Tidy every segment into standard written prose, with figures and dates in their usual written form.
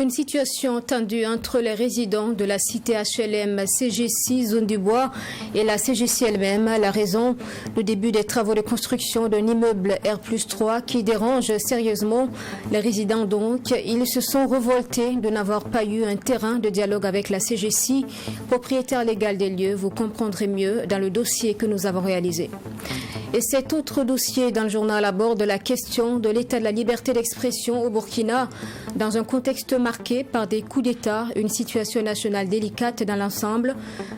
Une situation tendue entre les résidents de la cité HLM CG6 Zone du Bois et la CGC elle-même. La raison, le début des travaux de construction d'un immeuble R+3 qui dérange sérieusement les résidents. Donc, ils se sont révoltés de n'avoir pas eu un terrain de dialogue avec la CGC, propriétaire légal des lieux. Vous comprendrez mieux dans le dossier que nous avons réalisé. Et cet autre dossier dans le journal aborde la question de l'état de la liberté d'expression au Burkina dans un contexte marqué par des coups d'État, une situation nationale délicate dans l'ensemble.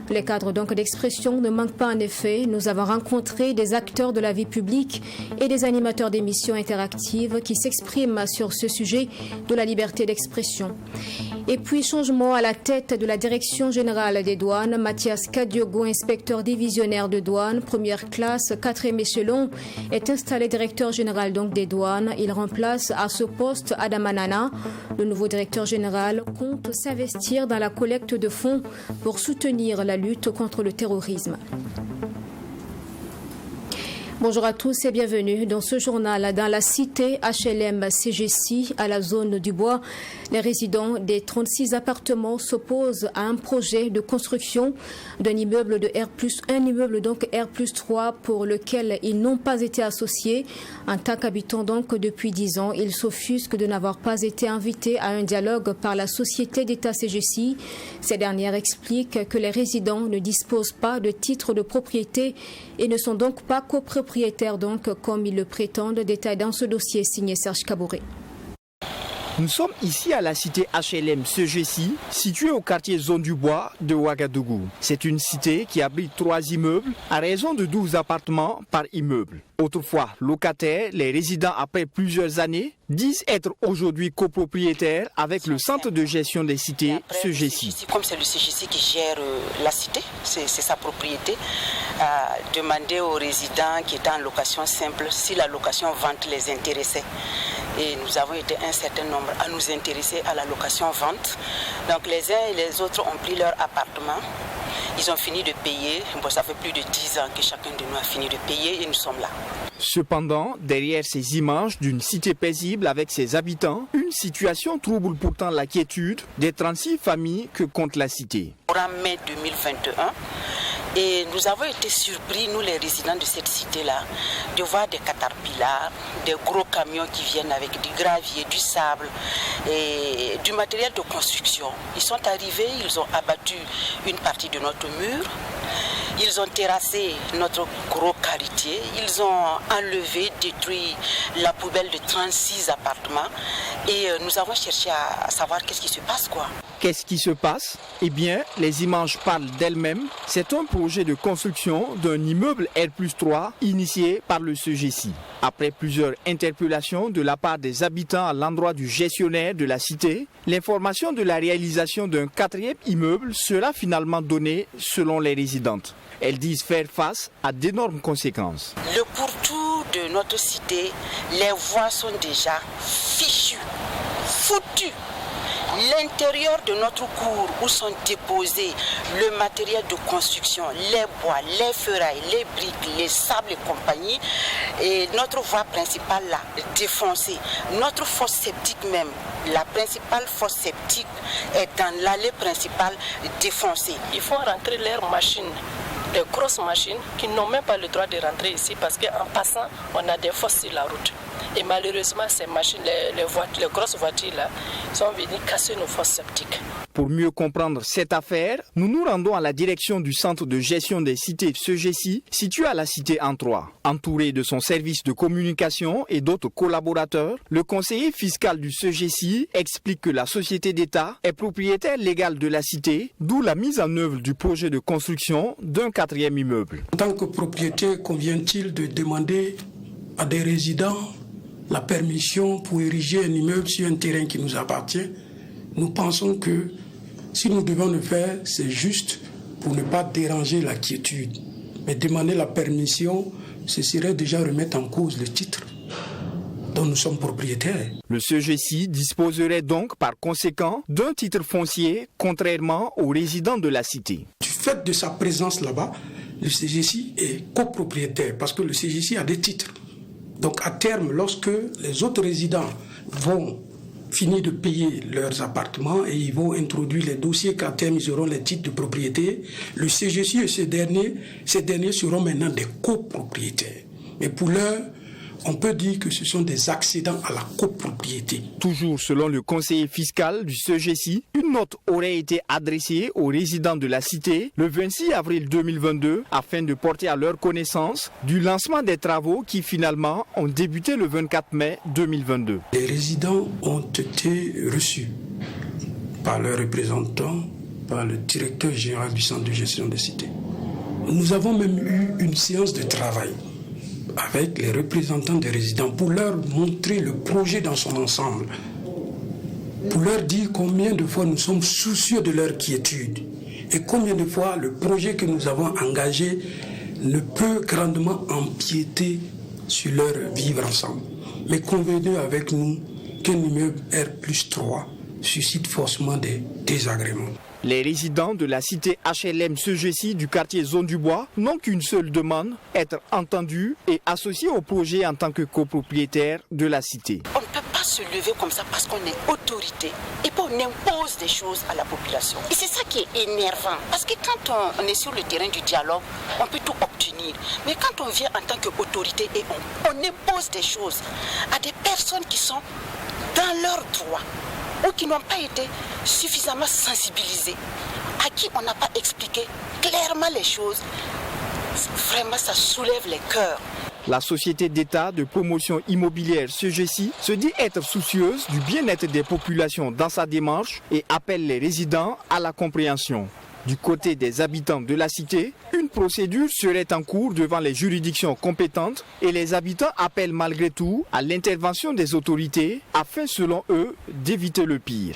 Les cadres donc d'expression ne manquent pas en effet. Nous avons rencontré des acteurs de la vie publique et des animateurs d'émissions interactives qui s'expriment sur ce sujet de la liberté d'expression. Et puis changement à la tête de la direction générale des douanes, Mathias Kadiogo, inspecteur divisionnaire de douane, première classe, 4e échelon, est installé directeur général donc des douanes. Il remplace à ce poste Adam Anana. Le nouveau directeur général compte s'investir dans la collecte de fonds pour soutenir la lutte contre le terrorisme. Bonjour à tous et bienvenue dans ce journal. Dans la cité HLM CGC, à la zone du Bois, les résidents des 36 appartements s'opposent à un projet de construction d'un immeuble de un immeuble donc R+3 pour lequel ils n'ont pas été associés. En tant qu'habitants donc depuis 10 ans, ils s'offusquent de n'avoir pas été invités à un dialogue par la société d'État CGC. Ces dernières expliquent que les résidents ne disposent pas de titre de propriété et ne sont donc pas copropriétaires donc comme ils le prétendent. Détail dans ce dossier signé Serge Kabouré. Nous sommes ici à la cité HLM CGC, située au quartier Zone du Bois de Ouagadougou. C'est une cité qui abrite 3 immeubles à raison de 12 appartements par immeuble. Autrefois locataires, les résidents après plusieurs années disent être aujourd'hui copropriétaires avec le centre de gestion des cités CGC. Comme c'est le CGC qui gère la cité, c'est sa propriété, a demandé aux résidents qui étaient en location simple si la location vente les intéressait. Et nous avons été un certain nombre à nous intéresser à la location vente. Donc les uns et les autres ont pris leur appartement. Ils ont fini de payer. Bon, ça fait plus de 10 ans que chacun de nous a fini de payer et nous sommes là. Cependant, derrière ces images d'une cité paisible avec ses habitants, une situation trouble pourtant la quiétude des 36 familles que compte la cité. En mai 2021, et nous avons été surpris, nous les résidents de cette cité-là, de voir des caterpillars, des gros camions qui viennent avec du gravier, du sable et du matériel de construction. Ils sont arrivés, ils ont abattu une partie de notre mur. Ils ont terrassé notre gros quartier, ils ont enlevé, détruit la poubelle de 36 appartements et nous avons cherché à savoir qu'est-ce qui se passe quoi. Qu'est-ce qui se passe? Eh bien, les images parlent d'elles-mêmes. C'est un projet de construction d'un immeuble R+3 initié par le CGC. Après plusieurs interpellations de la part des habitants à l'endroit du gestionnaire de la cité, l'information de la réalisation d'un 4e immeuble sera finalement donnée selon les résidentes. Elles disent faire face à d'énormes conséquences. Le pourtour de notre cité, les voies sont déjà fichues, foutues. L'intérieur de notre cour où sont déposés le matériel de construction, les bois, les ferrailles, les briques, les sables et compagnie, et notre voie principale là, défoncée. Notre fosse septique même, la principale fosse septique est dans l'allée principale défoncée. Il faut rentrer leurs machines, des grosses machines qui n'ont même pas le droit de rentrer ici parce qu'en passant, on a des fosses sur la route. Et malheureusement, ces machines, les grosses voitures là, sont venues casser nos fosses septiques. Pour mieux comprendre cette affaire, nous nous rendons à la direction du centre de gestion des cités CGC, situé à la cité N3. Entouré de son service de communication et d'autres collaborateurs, le conseiller fiscal du CGC explique que la société d'État est propriétaire légale de la cité, d'où la mise en œuvre du projet de construction d'un 4e immeuble. En tant que propriétaire, convient-il de demander à des résidents la permission pour ériger un immeuble sur un terrain qui nous appartient? Nous pensons que si nous devons le faire, c'est juste pour ne pas déranger la quiétude. Mais demander la permission, ce serait déjà remettre en cause le titre dont nous sommes propriétaires. Le CGC disposerait donc par conséquent d'un titre foncier, contrairement aux résidents de la cité. Du fait de sa présence là-bas, le CGC est copropriétaire parce que le CGC a des titres. Donc à terme, lorsque les autres résidents vont fini de payer leurs appartements et ils vont introduire les dossiers qu'à terme ils auront les titres de propriété. Le CGC et ces derniers seront maintenant des copropriétaires. Mais pour l'heure, on peut dire que ce sont des accédants à la copropriété. Toujours selon le conseiller fiscal du CGC, une note aurait été adressée aux résidents de la cité le 26 avril 2022 afin de porter à leur connaissance du lancement des travaux qui finalement ont débuté le 24 mai 2022. Les résidents ont été reçus par leurs représentants, par le directeur général du centre de gestion des cités. Nous avons même eu une séance de travail avec les représentants des résidents pour leur montrer le projet dans son ensemble, pour leur dire combien de fois nous sommes soucieux de leur quiétude et combien de fois le projet que nous avons engagé ne peut grandement empiéter sur leur vivre ensemble. Mais convenez avec nous qu'un immeuble R+3 suscite forcément des désagréments. Les résidents de la cité HLM CGC du quartier Zone du Bois n'ont qu'une seule demande, être entendus et associés au projet en tant que copropriétaires de la cité. On ne peut pas se lever comme ça parce qu'on est autorité et puis on impose des choses à la population. Et c'est ça qui est énervant. Parce que quand on est sur le terrain du dialogue, on peut tout obtenir. Mais quand on vient en tant qu'autorité et on impose des choses à des personnes qui sont dans leurs droits, ou qui n'ont pas été suffisamment sensibilisés, à qui on n'a pas expliqué clairement les choses, vraiment ça soulève les cœurs. La société d'État de promotion immobilière CGC se dit être soucieuse du bien-être des populations dans sa démarche et appelle les résidents à la compréhension. Du côté des habitants de la cité, une procédure serait en cours devant les juridictions compétentes et les habitants appellent malgré tout à l'intervention des autorités afin, selon eux, d'éviter le pire.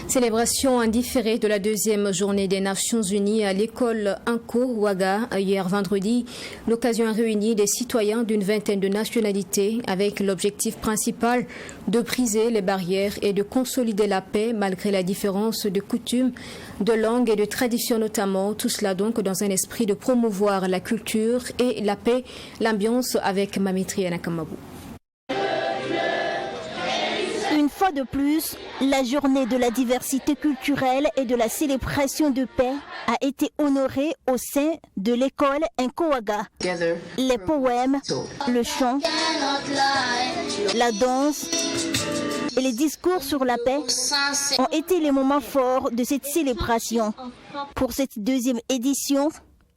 Célébration indifférée de la deuxième journée des Nations Unies à l'école Anko Ouaga hier vendredi. L'occasion a réuni des citoyens d'une vingtaine de nationalités avec l'objectif principal de briser les barrières et de consolider la paix malgré la différence de coutumes, de langue et de tradition notamment. Tout cela donc dans un esprit de promouvoir la culture et la paix. L'ambiance avec Mamitri Nakamabou. Une fois de plus, la journée de la diversité culturelle et de la célébration de paix a été honorée au sein de l'école Anko Ouaga. Les poèmes, le chant, la danse et les discours sur la paix ont été les moments forts de cette célébration. Pour cette deuxième édition,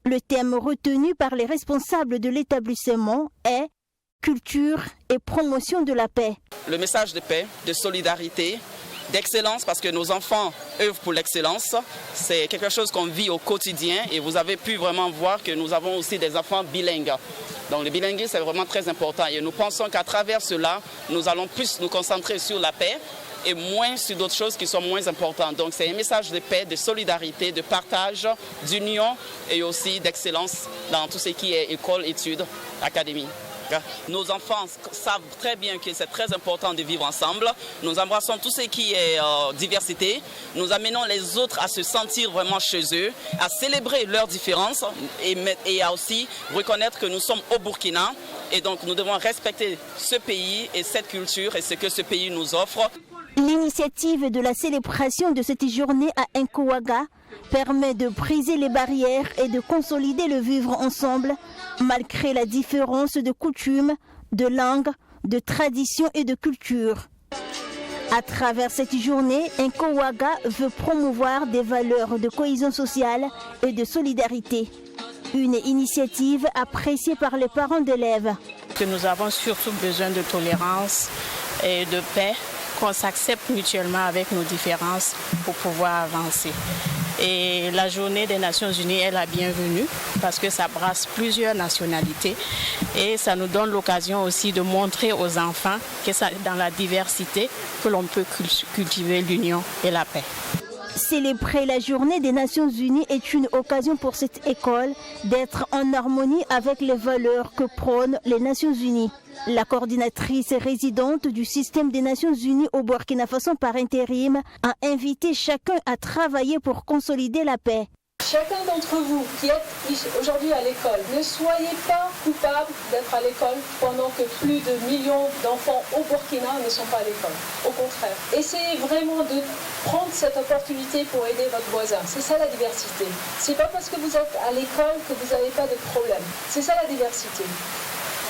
le thème retenu par les responsables de l'établissement est culture et promotion de la paix. Le message de paix, de solidarité, d'excellence, parce que nos enfants œuvrent pour l'excellence. C'est quelque chose qu'on vit au quotidien et vous avez pu vraiment voir que nous avons aussi des enfants bilingues. Donc le bilinguisme, c'est vraiment très important et nous pensons qu'à travers cela, nous allons plus nous concentrer sur la paix et moins sur d'autres choses qui sont moins importantes. Donc c'est un message de paix, de solidarité, de partage, d'union et aussi d'excellence dans tout ce qui est école, études, académie. Nos enfants savent très bien que c'est très important de vivre ensemble. Nous embrassons tout ce qui est diversité. Nous amenons les autres à se sentir vraiment chez eux, à célébrer leurs différences et à aussi reconnaître que nous sommes au Burkina. Et donc nous devons respecter ce pays et cette culture et ce que ce pays nous offre. L'initiative de la célébration de cette journée à Anko Ouaga permet de briser les barrières et de consolider le vivre ensemble, malgré la différence de coutumes, de langue, de tradition et de culture. À travers cette journée, Anko Ouaga veut promouvoir des valeurs de cohésion sociale et de solidarité. Une initiative appréciée par les parents d'élèves. Nous avons surtout besoin de tolérance et de paix, qu'on s'accepte mutuellement avec nos différences pour pouvoir avancer. Et la journée des Nations Unies est la bienvenue parce que ça brasse plusieurs nationalités et ça nous donne l'occasion aussi de montrer aux enfants que c'est dans la diversité que l'on peut cultiver l'union et la paix. Célébrer la journée des Nations Unies est une occasion pour cette école d'être en harmonie avec les valeurs que prônent les Nations Unies. La coordinatrice résidente du système des Nations Unies au Burkina Faso par intérim a invité chacun à travailler pour consolider la paix. chacun d'entre vous qui êtes aujourd'hui à l'école, ne soyez pas coupable d'être à l'école pendant que plus de millions d'enfants au Burkina ne sont pas à l'école. Au contraire, essayez vraiment de prendre cette opportunité pour aider votre voisin. C'est ça la diversité. C'est pas parce que vous êtes à l'école que vous n'avez pas de problème. C'est ça la diversité.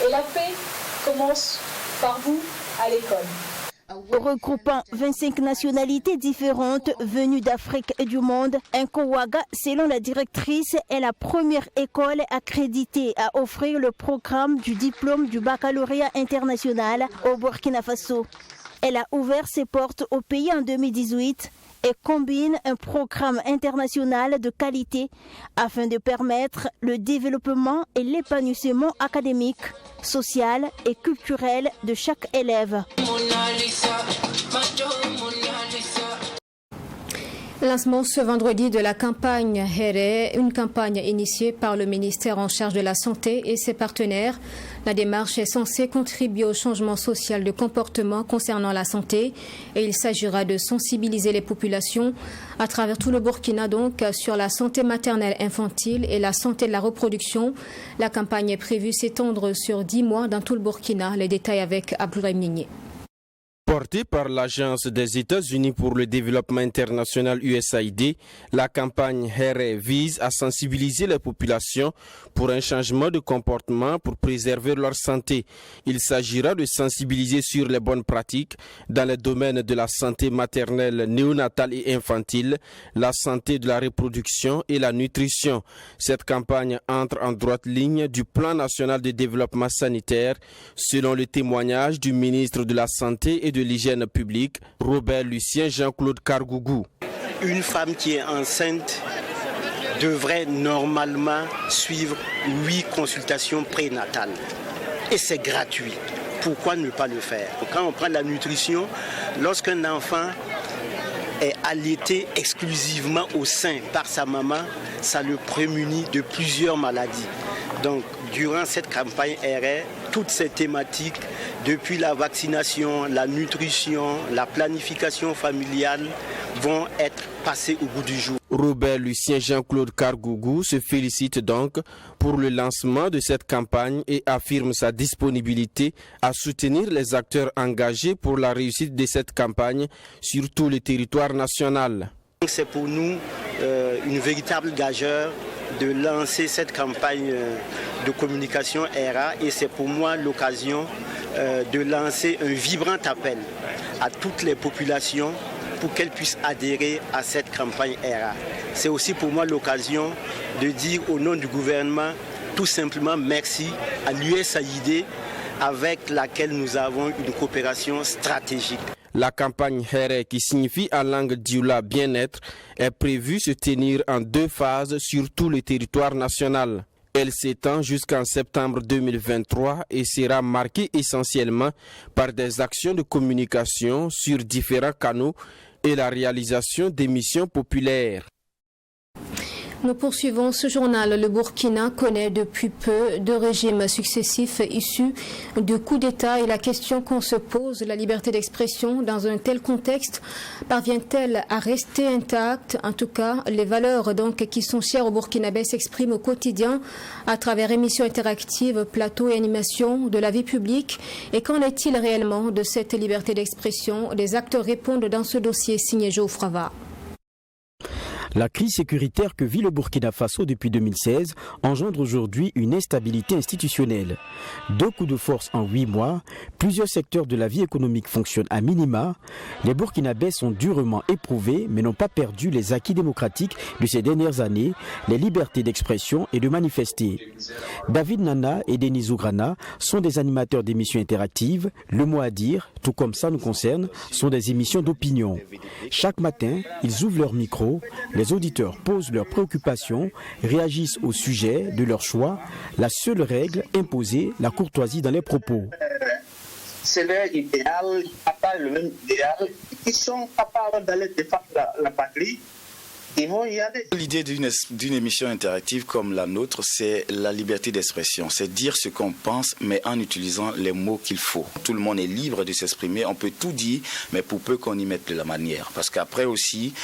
Et la paix commence par vous à l'école. Regroupant 25 nationalités différentes venues d'Afrique et du monde, Nkowaga, selon la directrice, est la première école accréditée à offrir le programme du diplôme du baccalauréat international au Burkina Faso. Elle a ouvert ses portes au pays en 2018 et combine un programme international de qualité afin de permettre le développement et l'épanouissement académique, social et culturel de chaque élève. Lancement ce vendredi de la campagne Here, une campagne initiée par le ministère en charge de la Santé et ses partenaires. La démarche est censée contribuer au changement social de comportement concernant la santé et il s'agira de sensibiliser les populations à travers tout le Burkina donc sur la santé maternelle infantile et la santé de la reproduction. La campagne est prévue s'étendre sur 10 mois dans tout le Burkina. Les détails avec Abdourahim Nigné. Portée par l'Agence des États-Unis pour le développement international USAID, la campagne Here vise à sensibiliser les populations pour un changement de comportement pour préserver leur santé. Il s'agira de sensibiliser sur les bonnes pratiques dans les domaines de la santé maternelle, néonatale et infantile, la santé de la reproduction et la nutrition. Cette campagne entre en droite ligne du plan national de développement sanitaire, selon le témoignage du ministre de la Santé et de l'hygiène publique, Robert Lucien Jean-Claude Kargougou. Une femme qui est enceinte devrait normalement suivre 8 consultations prénatales. Et c'est gratuit. Pourquoi ne pas le faire? Quand on prend la nutrition, lorsqu'un enfant est allaité exclusivement au sein par sa maman, ça le prémunit de plusieurs maladies. Donc, durant cette campagne RR, toutes ces thématiques, depuis la vaccination, la nutrition, la planification familiale, vont être passées au goût du jour. Robert Lucien Jean-Claude Kargougou se félicite donc pour le lancement de cette campagne et affirme sa disponibilité à soutenir les acteurs engagés pour la réussite de cette campagne sur tout le territoire national. C'est pour nous une véritable gageure de lancer cette campagne de communication ERA et c'est pour moi l'occasion de lancer un vibrant appel à toutes les populations pour qu'elles puissent adhérer à cette campagne ERA. C'est aussi pour moi l'occasion de dire au nom du gouvernement tout simplement merci à l'USAID avec laquelle nous avons une coopération stratégique. La campagne Here, qui signifie en langue dioula bien-être, est prévue se tenir en 2 phases sur tout le territoire national. Elle s'étend jusqu'en septembre 2023 et sera marquée essentiellement par des actions de communication sur différents canaux et la réalisation d'émissions populaires. Nous poursuivons ce journal. Le Burkina connaît depuis peu 2 régimes successifs issus de coups d'État et la question qu'on se pose, la liberté d'expression dans un tel contexte, parvient-elle à rester intacte? En tout cas, les valeurs donc qui sont chères aux Burkinabés s'expriment au quotidien à travers émissions interactives, plateaux et animations de la vie publique. Et qu'en est-il réellement de cette liberté d'expression? Les acteurs répondent dans ce dossier signé Geoffroy Var. La crise sécuritaire que vit le Burkina Faso depuis 2016 engendre aujourd'hui une instabilité institutionnelle. 2 coups de force en 8 mois, plusieurs secteurs de la vie économique fonctionnent à minima. Les Burkinabés sont durement éprouvés mais n'ont pas perdu les acquis démocratiques de ces dernières années, les libertés d'expression et de manifester. David Nana et Denis Zougrana sont des animateurs d'émissions interactives. Le mot à dire, tout comme ça nous concerne, sont des émissions d'opinion. Chaque matin, ils ouvrent leur micro. Les auditeurs posent leurs préoccupations, réagissent au sujet de leur choix. La seule règle, imposer la courtoisie dans les propos. C'est leur idéal, ils partagent le même idéal, ils sont capables d'aller défendre la patrie L'idée d'une émission interactive comme la nôtre, c'est la liberté d'expression. C'est dire ce qu'on pense, mais en utilisant les mots qu'il faut. Tout le monde est libre de s'exprimer. On peut tout dire, mais pour peu qu'on y mette de la manière. Parce qu'après aussi,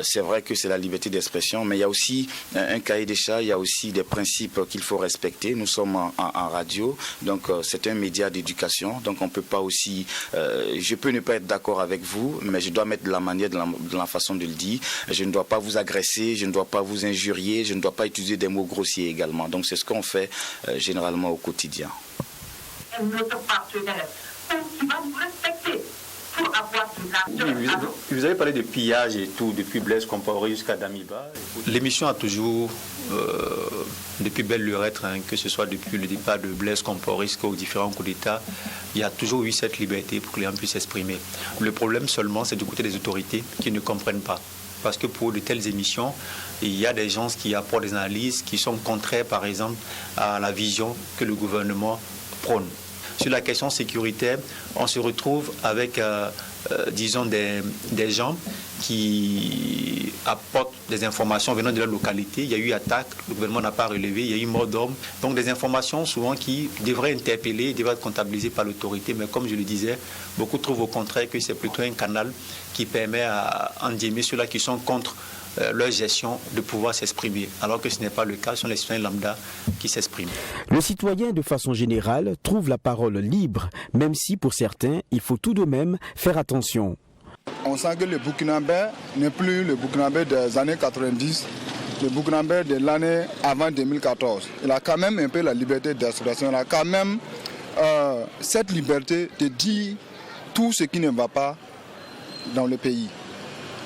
c'est vrai que c'est la liberté d'expression, mais il y a aussi un cahier des charges, il y a aussi des principes qu'il faut respecter. Nous sommes en radio, donc c'est un média d'éducation. Donc on ne peut pas aussi... je peux ne pas être d'accord avec vous, mais je dois mettre de la manière, de la façon de le dire. Je ne dois pas vous agresser, je ne dois pas vous injurier, je ne dois pas utiliser des mots grossiers également. Donc c'est ce qu'on fait généralement au quotidien. Notre partenaire qui va nous respecter pour avoir vous avez parlé de pillage et tout, depuis Blaise Compaoré jusqu'à Damiba. L'émission a toujours, depuis belle lurette, que ce soit depuis le départ de Blaise Compaoré jusqu'aux différents coups d'État, il y a toujours eu cette liberté pour que les gens puissent s'exprimer. Le problème seulement, c'est du côté des autorités qui ne comprennent pas. Parce que pour de telles émissions, il y a des gens qui apportent des analyses qui sont contraires, par exemple, à la vision que le gouvernement prône. Sur la question sécuritaire, on se retrouve avec, disons, des gens qui apportent des informations venant de la localité. Il y a eu attaque, le gouvernement n'a pas relevé, il y a eu mort d'homme. Donc des informations souvent qui devraient interpeller, devraient être comptabilisées par l'autorité. Mais comme je le disais, beaucoup trouvent au contraire que c'est plutôt un canal qui permet à endiguer ceux-là qui sont contre leur gestion de pouvoir s'exprimer, alors que ce n'est pas le cas, ce sont les citoyens lambda qui s'expriment. Le citoyen, de façon générale, trouve la parole libre, même si pour certains, il faut tout de même faire attention. On sent que le Burkinabé n'est plus le Burkinabé des années 90, le Burkinabé de l'année avant 2014. Il a quand même un peu la liberté d'expression, il a quand même cette liberté de dire tout ce qui ne va pas dans le pays.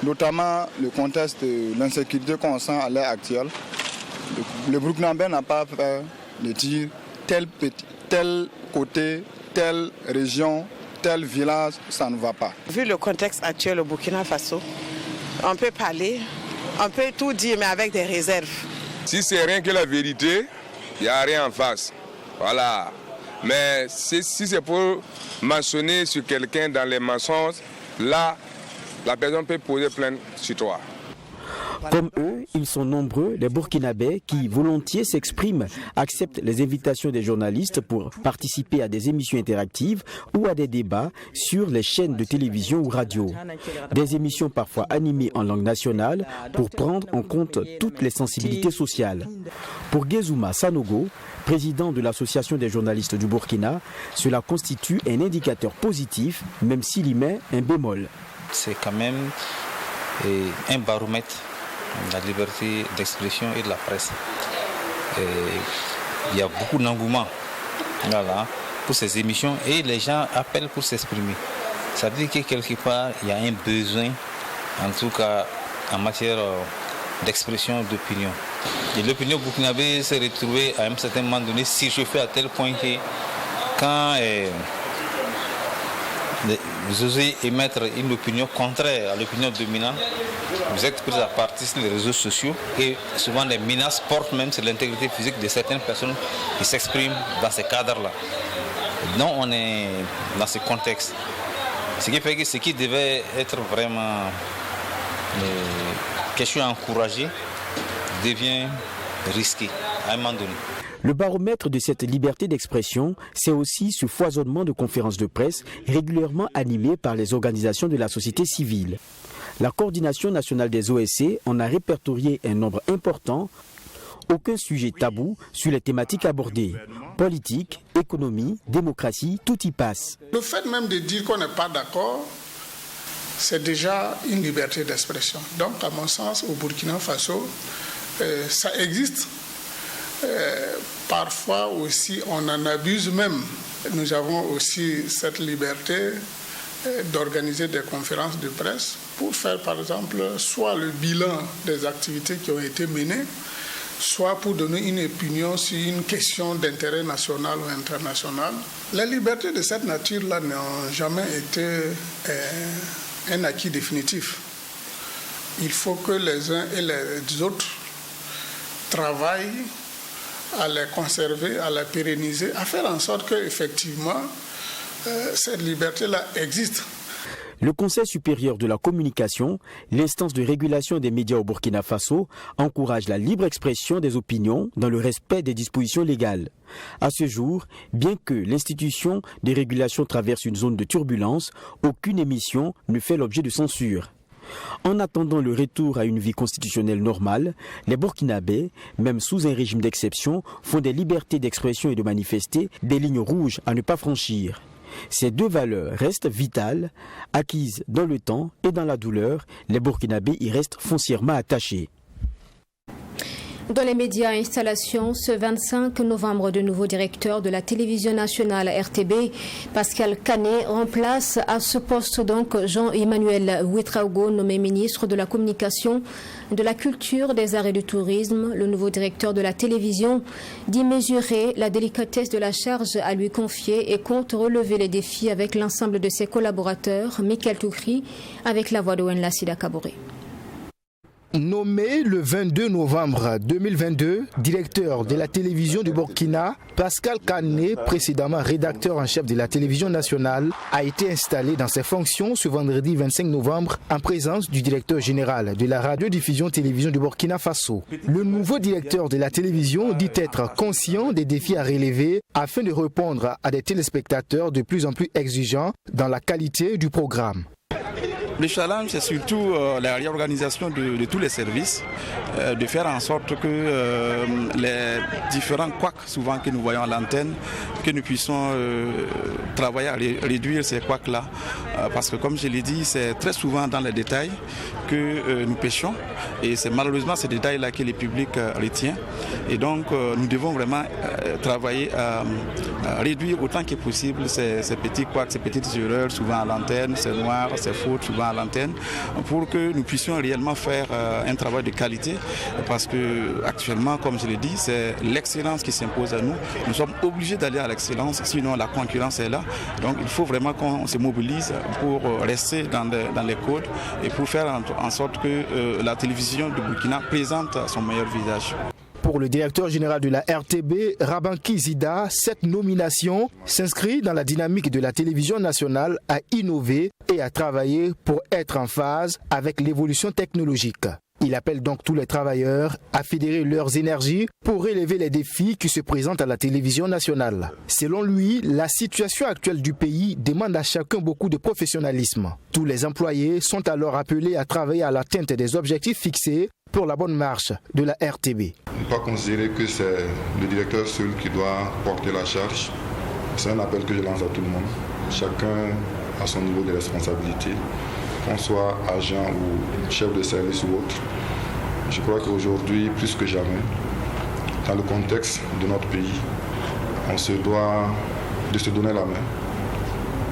Notamment le contexte de l'insécurité qu'on sent à l'heure actuelle. Le Burkinabé n'a pas peur de dire tel côté, telle région, tel village, ça ne va pas. Vu le contexte actuel au Burkina Faso, on peut parler, on peut tout dire, mais avec des réserves. Si c'est rien que la vérité, il n'y a rien en face. Voilà. Mais si c'est pour mentionner sur quelqu'un dans les mensonges, là, la personne peut poser plainte sur toi. Comme eux, ils sont nombreux, les Burkinabés, qui volontiers s'expriment, acceptent les invitations des journalistes pour participer à des émissions interactives ou à des débats sur les chaînes de télévision ou radio. Des émissions parfois animées en langue nationale pour prendre en compte toutes les sensibilités sociales. Pour Gezuma Sanogo, président de l'Association des journalistes du Burkina, cela constitue un indicateur positif, même s'il y met un bémol. C'est quand même un baromètre de la liberté d'expression et de la presse. Il y a beaucoup d'engouement pour ces émissions et les gens appellent pour s'exprimer. Ça veut dire que quelque part, il y a un besoin, en tout cas en matière d'expression d'opinion. Et l'opinion burkinabé s'est retrouvée à un certain moment donné surchauffée à tel point que quand vous osez émettre une opinion contraire à l'opinion dominante, vous êtes pris à partie sur les réseaux sociaux et souvent les menaces portent même sur l'intégrité physique de certaines personnes qui s'expriment dans ces cadres-là. Donc on est dans ce contexte. Ce qui fait que ce qui devait être vraiment quelque chose à encourager devient risqué à un moment donné. Le baromètre de cette liberté d'expression, c'est aussi ce foisonnement de conférences de presse régulièrement animées par les organisations de la société civile. La coordination nationale des OSC en a répertorié un nombre important. Aucun sujet tabou sur les thématiques abordées. Politique, économie, démocratie, tout y passe. Le fait même de dire qu'on n'est pas d'accord, c'est déjà une liberté d'expression. Donc, à mon sens, au Burkina Faso, ça existe. Parfois aussi, on en abuse même. Nous avons aussi cette liberté d'organiser des conférences de presse pour faire, par exemple, soit le bilan des activités qui ont été menées, soit pour donner une opinion sur une question d'intérêt national ou international. Les libertés de cette nature-là n'ont jamais été un acquis définitif. Il faut que les uns et les autres travaillent à les conserver, à les pérenniser, à faire en sorte qu'effectivement, cette liberté-là existe. Le Conseil supérieur de la communication, l'instance de régulation des médias au Burkina Faso, encourage la libre expression des opinions dans le respect des dispositions légales. À ce jour, bien que l'institution de régulation traverse une zone de turbulence, aucune émission ne fait l'objet de censure. En attendant le retour à une vie constitutionnelle normale, les Burkinabés, même sous un régime d'exception, font des libertés d'expression et de manifester des lignes rouges à ne pas franchir. Ces deux valeurs restent vitales, acquises dans le temps et dans la douleur. Les Burkinabés y restent foncièrement attachés. Dans les médias, installation ce 25 novembre, de nouveau directeur de la télévision nationale RTB, Pascal Kané, remplace à ce poste donc Jean-Emmanuel Ouedraogo, nommé ministre de la Communication, de la Culture, des Arts et du Tourisme. Le nouveau directeur de la télévision dit mesurer la délicatesse de la charge à lui confier et compte relever les défis avec l'ensemble de ses collaborateurs. Michael Toukri avec la voix de Wenla Sida Kaboré. Nommé le 22 novembre 2022, directeur de la télévision du Burkina, Pascal Kané, précédemment rédacteur en chef de la télévision nationale, a été installé dans ses fonctions ce vendredi 25 novembre en présence du directeur général de la radiodiffusion télévision du Burkina Faso. Le nouveau directeur de la télévision dit être conscient des défis à relever afin de répondre à des téléspectateurs de plus en plus exigeants dans la qualité du programme. Le challenge, c'est surtout la réorganisation de tous les services, de faire en sorte que les différents couacs souvent que nous voyons à l'antenne, que nous puissions travailler à réduire ces couacs-là. Parce que comme je l'ai dit, c'est très souvent dans les détails que nous pêchons. Et c'est malheureusement ces détails-là que le public retient. Et donc nous devons vraiment travailler à réduire autant que possible ces petits couacs, ces petites erreurs, souvent à l'antenne, ces noirs, ces fautes, souvent à l'antenne, pour que nous puissions réellement faire un travail de qualité, parce que actuellement, comme je l'ai dit, c'est l'excellence qui s'impose à nous. Nous sommes obligés d'aller à l'excellence, sinon la concurrence est là. Donc il faut vraiment qu'on se mobilise pour rester dans les codes et pour faire en sorte que la télévision du Burkina présente son meilleur visage. Pour le directeur général de la RTB, Rabanki Zida, cette nomination s'inscrit dans la dynamique de la télévision nationale à innover et à travailler pour être en phase avec l'évolution technologique. Il appelle donc tous les travailleurs à fédérer leurs énergies pour relever les défis qui se présentent à la télévision nationale. Selon lui, la situation actuelle du pays demande à chacun beaucoup de professionnalisme. Tous les employés sont alors appelés à travailler à l'atteinte des objectifs fixés pour la bonne marche de la RTB. Ne pas considérer que c'est le directeur seul qui doit porter la charge. C'est un appel que je lance à tout le monde. Chacun a son niveau de responsabilité, qu'on soit agent ou chef de service ou autre. Je crois qu'aujourd'hui, plus que jamais, dans le contexte de notre pays, on se doit de se donner la main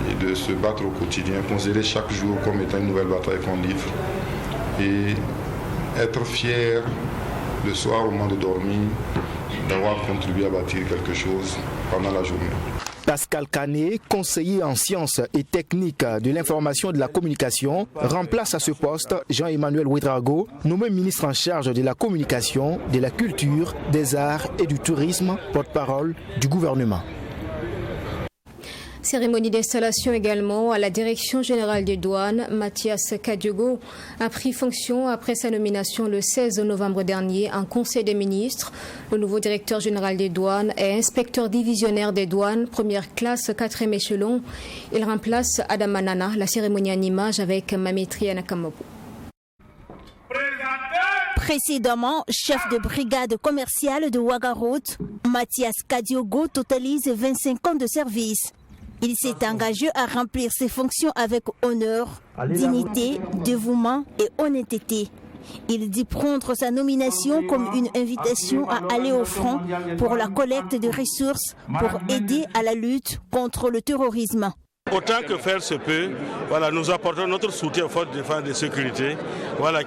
et de se battre au quotidien, considérer chaque jour comme étant une nouvelle bataille qu'on livre et être fier le soir au moment de dormir d'avoir contribué à bâtir quelque chose pendant la journée. Pascal Kané, conseiller en sciences et techniques de l'information et de la communication, remplace à ce poste Jean-Emmanuel Ouedraogo, nommé ministre en charge de la communication, de la culture, des arts et du tourisme, porte-parole du gouvernement. Cérémonie d'installation également à la Direction générale des douanes. Mathias Kadiogo a pris fonction après sa nomination le 16 novembre dernier en Conseil des ministres. Le nouveau directeur général des douanes est inspecteur divisionnaire des douanes, première classe, 4e échelon. Il remplace Adam Manana. La cérémonie en image avec Mamitri Anakamobu. Précédemment, chef de brigade commerciale de Ouagaroute, Mathias Kadiogo totalise 25 ans de service. Il s'est engagé à remplir ses fonctions avec honneur, dignité, dévouement et honnêteté. Il dit prendre sa nomination comme une invitation à aller au front pour la collecte de ressources pour aider à la lutte contre le terrorisme. Autant que faire se peut, nous apportons notre soutien aux forces de défense et de sécurité,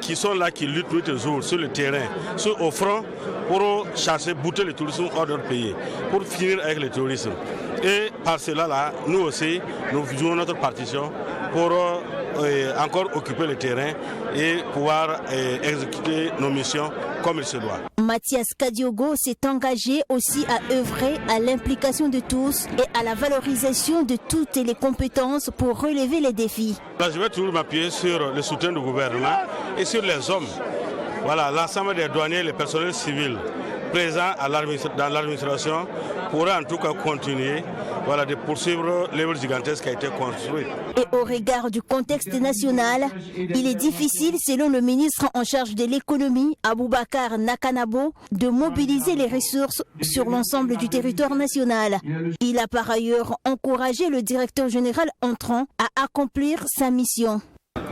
qui sont là, qui luttent nuit et jour sur le terrain, au front, pour chasser, bouter le tourisme hors de notre pays, pour finir avec le terrorisme. Et par cela, nous aussi, nous jouons notre partition pour encore occuper le terrain et pouvoir exécuter nos missions comme il se doit. Mathias Kadiogo s'est engagé aussi à œuvrer à l'implication de tous et à la valorisation de toutes les compétences pour relever les défis. Là, je vais toujours m'appuyer sur le soutien du gouvernement et sur les hommes. Voilà, l'ensemble des douaniers, les personnels civils présents dans l'administration pourraient en tout cas continuer de poursuivre l'œuvre gigantesque qui a été construite. Et au regard du contexte national, il est difficile, selon le ministre en charge de l'économie, Aboubakar Nakanabo, de mobiliser les ressources sur l'ensemble du territoire national. Il a par ailleurs encouragé le directeur général entrant à accomplir sa mission.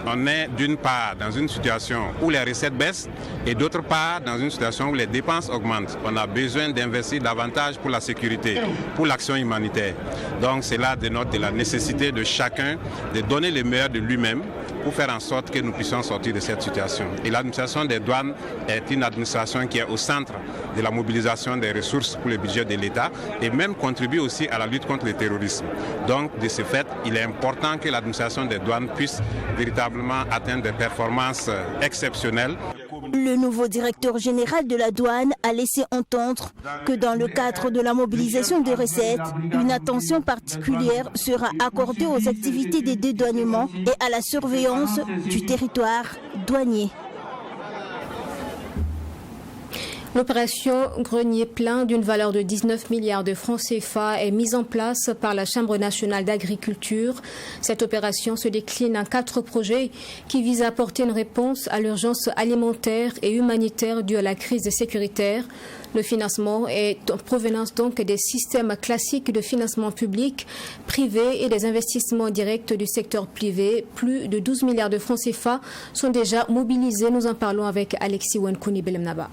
On est d'une part dans une situation où les recettes baissent et d'autre part dans une situation où les dépenses augmentent. On a besoin d'investir davantage pour la sécurité, pour l'action humanitaire. Donc cela dénote de la nécessité de chacun de donner le meilleur de lui-même pour faire en sorte que nous puissions sortir de cette situation. Et l'administration des douanes est une administration qui est au centre de la mobilisation des ressources pour le budget de l'État et même contribue aussi à la lutte contre le terrorisme. Donc de ce fait, il est important que l'administration des douanes puisse véritablement atteindre des performances exceptionnelles. Le nouveau directeur général de la douane a laissé entendre que dans le cadre de la mobilisation des recettes, une attention particulière sera accordée aux activités de dédouanement et à la surveillance du territoire douanier. L'opération Grenier plein d'une valeur de 19 milliards de francs CFA est mise en place par la Chambre nationale d'agriculture. Cette opération se décline en 4 projets qui visent à apporter une réponse à l'urgence alimentaire et humanitaire due à la crise sécuritaire. Le financement est en provenance donc des systèmes classiques de financement public, privé et des investissements directs du secteur privé. Plus de 12 milliards de francs CFA sont déjà mobilisés. Nous en parlons avec Alexis Wenkouni Belemnaba.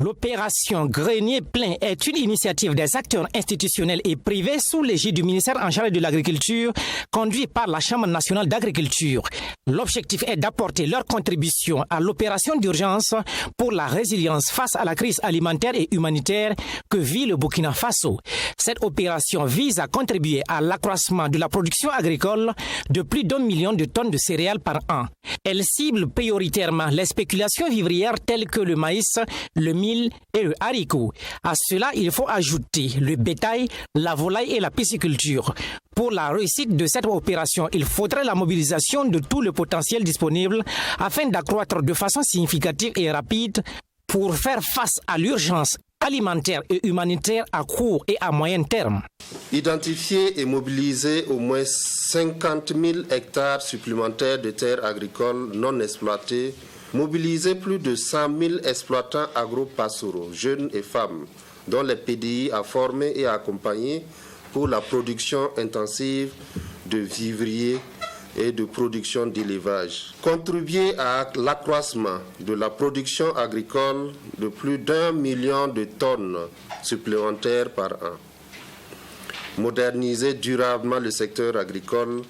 L'opération Grenier plein est une initiative des acteurs institutionnels et privés sous l'égide du ministère en charge de l'agriculture, conduit par la Chambre nationale d'agriculture. L'objectif est d'apporter leur contribution à l'opération d'urgence pour la résilience face à la crise alimentaire et humanitaire que vit le Burkina Faso. Cette opération vise à contribuer à l'accroissement de la production agricole de plus d'1 million de tonnes de céréales par an. Elle cible prioritairement les spéculations vivrières telles que le maïs, le mil et le haricot. À cela, il faut ajouter le bétail, la volaille et la pisciculture. Pour la réussite de cette opération, il faudrait la mobilisation de tout le potentiel disponible afin d'accroître de façon significative et rapide pour faire face à l'urgence alimentaire et humanitaire à court et à moyen terme. Identifier et mobiliser au moins 50 000 hectares supplémentaires de terres agricoles non exploitées. Mobiliser plus de 100 000 exploitants agro-pastoraux, jeunes et femmes, dont les PDI a formé et accompagné pour la production intensive de vivriers et de production d'élevage. Contribuer à l'accroissement de la production agricole de plus d'1 million de tonnes supplémentaires par an. Moderniser durablement le secteur agricole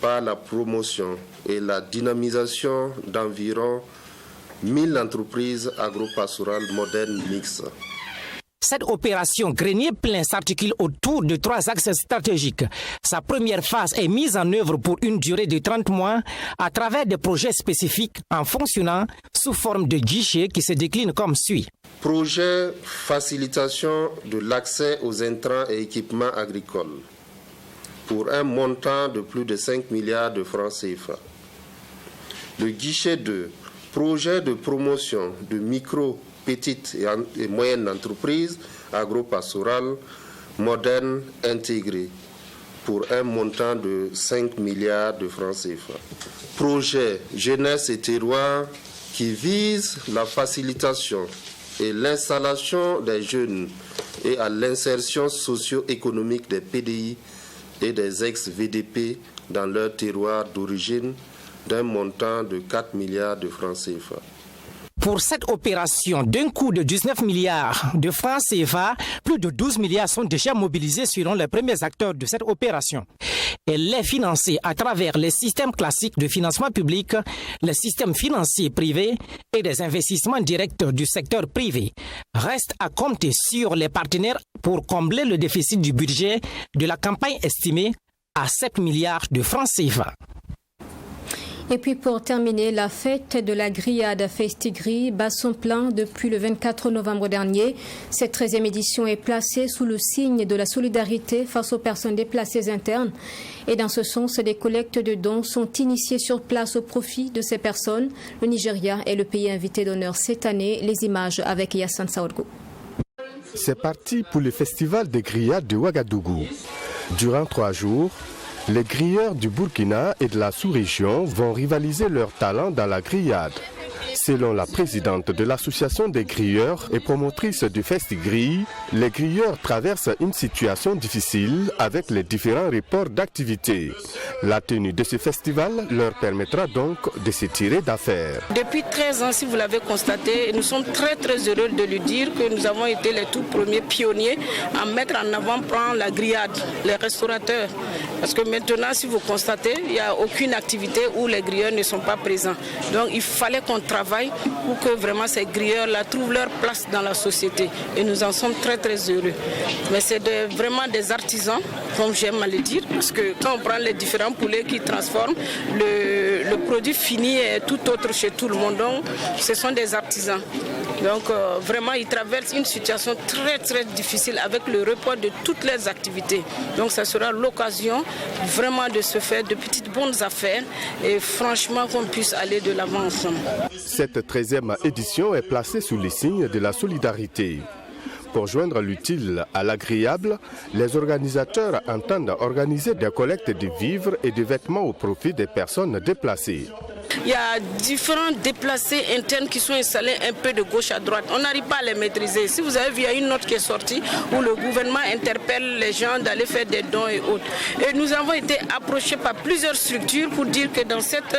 par la promotion et la dynamisation d'environ 1000 entreprises agro-pastorales modernes mixtes. Cette opération Grenier plein s'articule autour de 3 axes stratégiques. Sa première phase est mise en œuvre pour une durée de 30 mois à travers des projets spécifiques en fonctionnant sous forme de guichets qui se déclinent comme suit. Projet facilitation de l'accès aux intrants et équipements agricoles pour un montant de plus de 5 milliards de francs CFA. Le guichet 2, projet de promotion de micro, petites et moyennes entreprises agro-pastorales modernes intégrées pour un montant de 5 milliards de francs CFA. Projet jeunesse et terroir qui vise la facilitation et l'installation des jeunes et à l'insertion socio-économique des PDI et des ex-VDP dans leur terroir d'origine d'un montant de 4 milliards de francs CFA. Pour cette opération d'un coût de 19 milliards de francs CFA, plus de 12 milliards sont déjà mobilisés selon les premiers acteurs de cette opération. Elle est financée à travers les systèmes classiques de financement public, les systèmes financiers privés et des investissements directs du secteur privé. Reste à compter sur les partenaires pour combler le déficit du budget de la campagne estimé à 7 milliards de francs CFA. Et puis pour terminer, la fête de la grillade Festigri bat son plein depuis le 24 novembre dernier. Cette 13e édition est placée sous le signe de la solidarité face aux personnes déplacées internes. Et dans ce sens, des collectes de dons sont initiées sur place au profit de ces personnes. Le Nigeria est le pays invité d'honneur cette année. Les images avec Yassan Saoudgo. C'est parti pour le festival des grillades de Ouagadougou. Durant 3 jours, les grilleurs du Burkina et de la sous-région vont rivaliser leurs talents dans la grillade. Selon la présidente de l'association des grilleurs et promotrice du Festigri, les grilleurs traversent une situation difficile avec les différents reports d'activité. La tenue de ce festival leur permettra donc de se tirer d'affaire. Depuis 13 ans, si vous l'avez constaté, nous sommes très heureux de lui dire que nous avons été les tout premiers pionniers à mettre en avant la grillade, les restaurateurs. Parce que maintenant, si vous constatez, il n'y a aucune activité où les grilleurs ne sont pas présents. Donc il fallait qu'on travaille pour que vraiment ces grilleurs-là trouvent leur place dans la société. Et nous en sommes très heureux. Mais c'est vraiment des artisans, comme j'aime à le dire, parce que quand on prend les différents poulets qui transforment, le produit fini est tout autre chez tout le monde. Donc ce sont des artisans. Donc vraiment, ils traversent une situation très difficile avec le report de toutes les activités. Donc ça sera l'occasion vraiment de se faire de petites bonnes affaires et franchement qu'on puisse aller de l'avant ensemble. Cette 13e édition est placée sous les signes de la solidarité. Pour joindre l'utile à l'agréable, les organisateurs entendent organiser des collectes de vivres et de vêtements au profit des personnes déplacées. Il y a différents déplacés internes qui sont installés un peu de gauche à droite. On n'arrive pas à les maîtriser. Si vous avez vu, il y a une note qui est sortie où le gouvernement interpelle les gens d'aller faire des dons et autres. Et nous avons été approchés par plusieurs structures pour dire que dans cette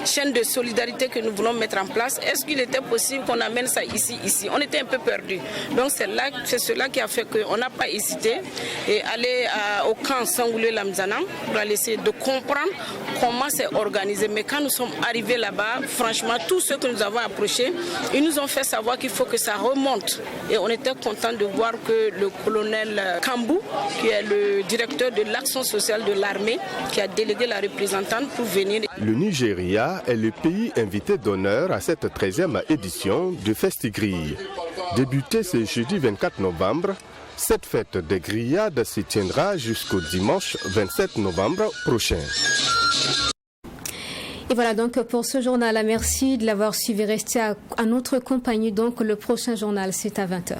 chaîne de solidarité que nous voulons mettre en place, est-ce qu'il était possible qu'on amène ça ici. On était un peu perdus. Donc c'est cela qui a fait qu'on n'a pas hésité et aller au camp Sangoulé-Lamzana pour aller essayer de comprendre comment c'est organisé. Mais quand nous sommes arrivés là-bas, franchement, tous ceux que nous avons approchés, ils nous ont fait savoir qu'il faut que ça remonte. Et on était content de voir que le colonel Kambou, qui est le directeur de l'action sociale de l'armée, qui a délégué la représentante pour venir. Le Nigeria est le pays invité d'honneur à cette 13e édition du Festigri. Débutée ce jeudi 24 novembre, cette fête des grillades se tiendra jusqu'au dimanche 27 novembre prochain. Et voilà donc pour ce journal. Merci de l'avoir suivi. Restez à notre compagnie. Donc le prochain journal, c'est à 20h.